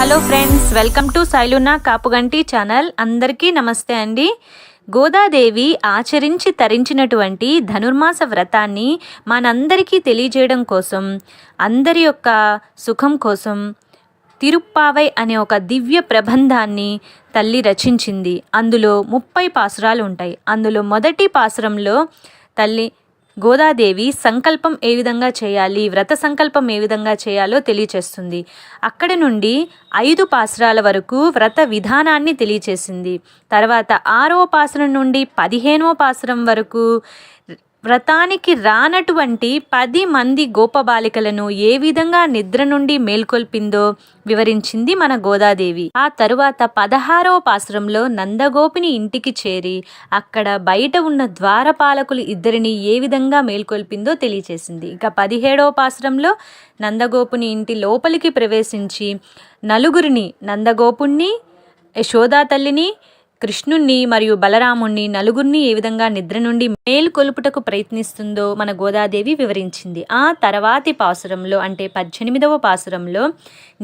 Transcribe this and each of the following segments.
Hello friends, welcome to Shailuna Kapuganti channel. అందరికీ నమస్తే అండి. గోదాదేవి ఆచరించి తరించినటువంటి ధనుర్మాస వ్రతాన్ని మనందరికీ తెలియజేయడం కోసం, అందరి యొక్క సుఖం కోసం తిరుప్పావై అనే ఒక దివ్య ప్రబంధాన్ని తల్లి రచించింది. అందులో 30 పాసురాలు ఉంటాయి. అందులో మొదటి పాసురంలో తల్లి గోదాదేవి సంకల్పం ఏ విధంగా చేయాలి, వ్రత సంకల్పం ఏ విధంగా చేయాలో తెలియచేస్తుంది. అక్కడి నుండి 5 పాసురాల వరకు వ్రత విధానాన్ని తెలియచేసింది. తర్వాత 6వ పాసురం నుండి 15వ పాసురం వరకు వ్రతానికి రానటువంటి 10 మంది గోపబాలికలను ఏ విధంగా నిద్ర నుండి మేల్కొల్పిందో వివరించింది మన గోదాదేవి. ఆ తరువాత 16వ పాసురంలో నందగోపిని ఇంటికి చేరి అక్కడ బయట ఉన్న ద్వారపాలకులు ఇద్దరిని ఏ విధంగా మేల్కొల్పిందో తెలియచేసింది. ఇక 17వ పాసురంలో నందగోపుని ఇంటి లోపలికి ప్రవేశించి నలుగురిని, నందగోపుణ్ణి, యశోదా తల్లిని, కృష్ణుణ్ణి మరియు బలరాముణ్ణి నలుగురిని ఏ విధంగా నిద్ర నుండి మేల్కొల్పుటకు ప్రయత్నిస్తుందో మన గోదాదేవి వివరించింది. ఆ తర్వాతి పాసురంలో అంటే 18వ పాసురంలో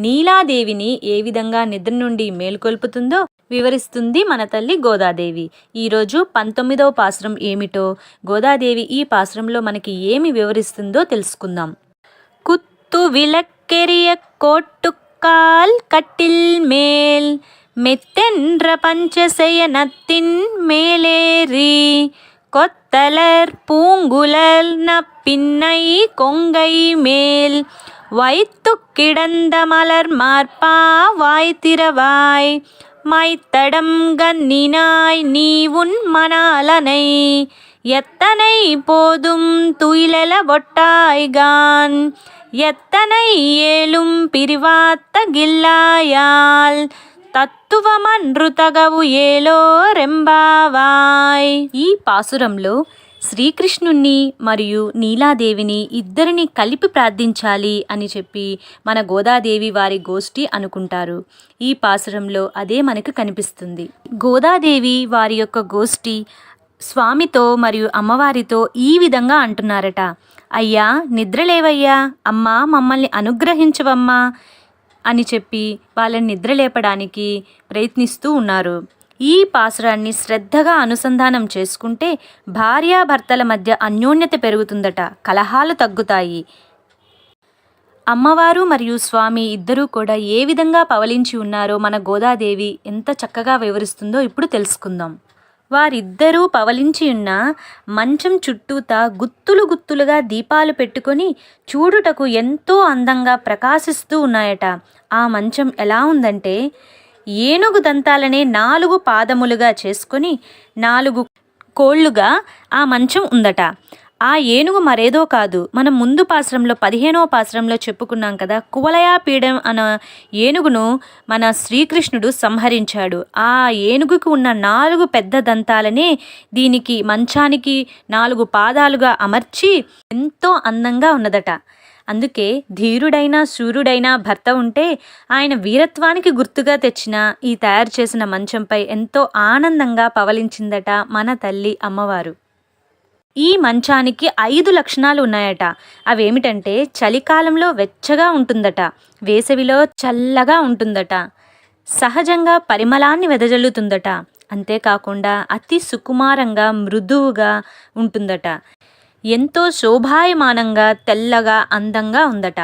నీలాదేవిని ఏ విధంగా నిద్ర నుండి మేల్కొల్పుతుందో వివరిస్తుంది మన తల్లి గోదాదేవి. ఈరోజు 19వ పాసురం ఏమిటో, గోదాదేవి ఈ పాసురంలో మనకి ఏమి వివరిస్తుందో తెలుసుకుందాం. కుత్తు విలక్కెరియ కోట్టుకాల్ కట్టిల్ మేల్ மெத்தென்ற பஞ்சசெயனத்தின் மேலேறி கொத்தலர் பூங்குழல் நப்பின்னை கொங்கை மேல் வைத்து கிடந்த மலர் மார்பா வாய்த்திரவாய் மைத்தடம் கண்ணினாய் நீ உன் மணாலனை எத்தனை போதும் துயிலெல ஒட்டாய்கான் எத்தனை ஏலும் பிரிவாத்த கில்லாயால் తత్తువమన్రు తగవు ఏలో రెంబావాయ్. ఈ పాసురంలో శ్రీకృష్ణుణ్ణి మరియు నీలాదేవిని ఇద్దరిని కలిపి ప్రార్థించాలి అని చెప్పి మన గోదాదేవి వారి గోష్ఠి అనుకుంటారు. ఈ పాసురంలో అదే మనకు కనిపిస్తుంది. గోదాదేవి వారి యొక్క గోష్ఠి స్వామితో మరియు అమ్మవారితో ఈ విధంగా అంటున్నారట. అయ్యా నిద్రలేవయ్యా, అమ్మా మమ్మల్ని అనుగ్రహించవమ్మా అని చెప్పి వాళ్ళని నిద్రలేపడానికి ప్రయత్నిస్తూ ఉన్నారు. ఈ పాసురాన్ని శ్రద్ధగా అనుసంధానం చేసుకుంటే భార్యాభర్తల మధ్య అన్యోన్యత పెరుగుతుందట, కలహాలు తగ్గుతాయి. అమ్మవారు మరియు స్వామి ఇద్దరూ కూడా ఏ విధంగా పవలించి ఉన్నారో మన గోదాదేవి ఎంత చక్కగా వివరిస్తుందో ఇప్పుడు తెలుసుకుందాం. వారిద్దరూ పవలించి ఉన్న మంచం చుట్టూతా గుత్తులు గుత్తులుగా దీపాలు పెట్టుకొని చూడుటకు ఎంతో అందంగా ప్రకాశిస్తూ ఉన్నాయట. ఆ మంచం ఎలా ఉందంటే ఏనుగు దంతాలనే 4 పాదములుగా చేసుకొని 4 కోళ్లుగా ఆ మంచం ఉందట. ఆ ఏనుగు మరేదో కాదు, మనం ముందు పాసురంలో 15వ పాసురంలో చెప్పుకున్నాం కదా, కువలయాపీడం అన్న ఏనుగును మన శ్రీకృష్ణుడు సంహరించాడు. ఆ ఏనుగుకు ఉన్న 4 పెద్ద దంతాలనే దీనికి మంచానికి 4 పాదాలుగా అమర్చి ఎంతో అందంగా ఉన్నదట. అందుకే ధీరుడైన శూరుడైన భర్త ఉంటే ఆయన వీరత్వానికి గుర్తుగా తెచ్చిన ఈ తయారు చేసిన మంచంపై ఎంతో ఆనందంగా పవలించిందట మన తల్లి అమ్మవారు. ఈ మంచానికి 5 లక్షణాలు ఉన్నాయట. అవేమిటంటే చలికాలంలో వెచ్చగా ఉంటుందట, వేసవిలో చల్లగా ఉంటుందట, సహజంగా పరిమళాన్ని వెదజల్లుతుందట, అంతేకాకుండా అతి సుకుమారంగా మృదువుగా ఉంటుందట, ఎంతో శోభాయమానంగా తెల్లగా అందంగా ఉందట.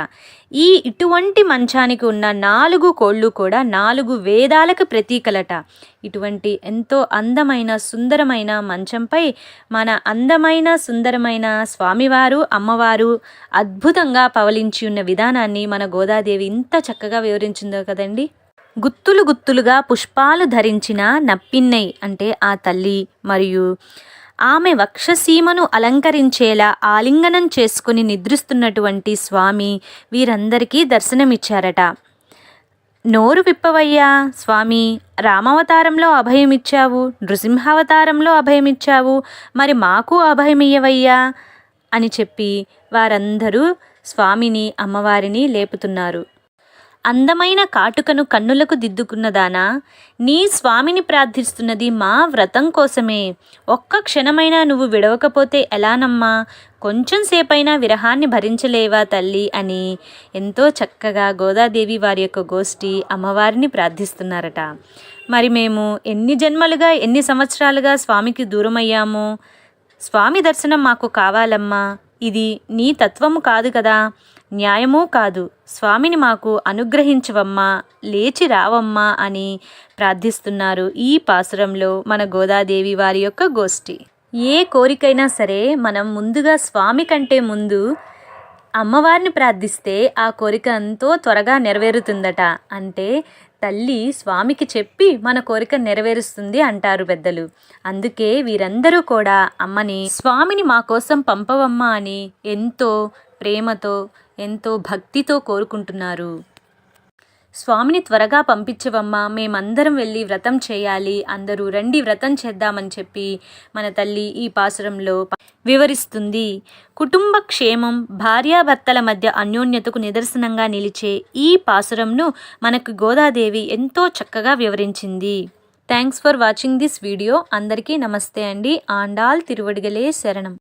ఇటువంటి మంచానికి ఉన్న 4 కోళ్ళు కూడా 4 వేదాలకు ప్రతీకలట. ఇటువంటి ఎంతో అందమైన సుందరమైన మంచంపై మన అందమైన సుందరమైన స్వామివారు అమ్మవారు అద్భుతంగా పవలించి ఉన్న విధానాన్ని మన గోదాదేవి ఇంత చక్కగా వివరించిందో కదండి. గుత్తులు గుత్తులుగా పుష్పాలు ధరించిన నప్పిన్నై అంటే ఆ తల్లి మరియు ఆమె వక్షసీమను అలంకరించేలా ఆలింగనం చేసుకుని నిద్రిస్తున్నటువంటి స్వామి వీరందరికీ దర్శనమిచ్చారట. నోరు విప్పవయ్యా స్వామి, రామావతారంలో అభయమిచ్చావు, నృసింహావతారంలో అభయమిచ్చావు, మరి మాకు అభయమియ్యవయ్యా అని చెప్పి వారందరూ స్వామిని అమ్మవారిని లేపుతున్నారు. అందమైన కాటుకను కన్నులకు దిద్దుకున్నదానా, నీ స్వామిని ప్రార్థిస్తున్నది మా వ్రతం కోసమే. ఒక్క క్షణమైనా నువ్వు విడవకపోతే ఎలానమ్మా? కొంచెం సేపైనా విరహాన్ని భరించలేవా తల్లి అని ఎంతో చక్కగా గోదాదేవి వారి యొక్క గోష్ఠి అమ్మవారిని ప్రార్థిస్తున్నారట. మరి మేము ఎన్ని జన్మలుగా ఎన్ని సంవత్సరాలుగా స్వామికి దూరమయ్యామో, స్వామి దర్శనం మాకు కావాలమ్మా. ఇది నీ తత్వము కాదు కదా, న్యాయమూ కాదు. స్వామిని మాకు అనుగ్రహించవమ్మా, లేచి రావమ్మా అని ప్రార్థిస్తున్నారు ఈ పాసురంలో మన గోదాదేవి వారి యొక్క గోష్ఠి. ఏ కోరికైనా సరే మనం ముందుగా స్వామి కంటే ముందు అమ్మవారిని ప్రార్థిస్తే ఆ కోరిక ఎంతో త్వరగా నెరవేరుతుందట. అంటే తల్లి స్వామికి చెప్పి మన కోరిక నెరవేరుస్తుంది అంటారు పెద్దలు. అందుకే వీరందరూ కూడా అమ్మని, స్వామిని మా కోసం పంపవమ్మా అని ఎంతో ప్రేమతో ఎంతో భక్తితో కోరుకుంటున్నారు. స్వామిని త్వరగా పంపించవమ్మా, మేమందరం వెళ్ళి వ్రతం చేయాలి, అందరూ రండి వ్రతం చేద్దామని చెప్పి మన తల్లి ఈ పాసురంలో వివరిస్తుంది. కుటుంబ క్షేమం, భార్యాభర్తల మధ్య అన్యోన్యతకు నిదర్శనంగా నిలిచే ఈ పాసురంను మనకు గోదాదేవి ఎంతో చక్కగా వివరించింది. Thanks for watching this video. అందరికీ నమస్తే అండి. ఆండాల్ తిరువడిగలే శరణం.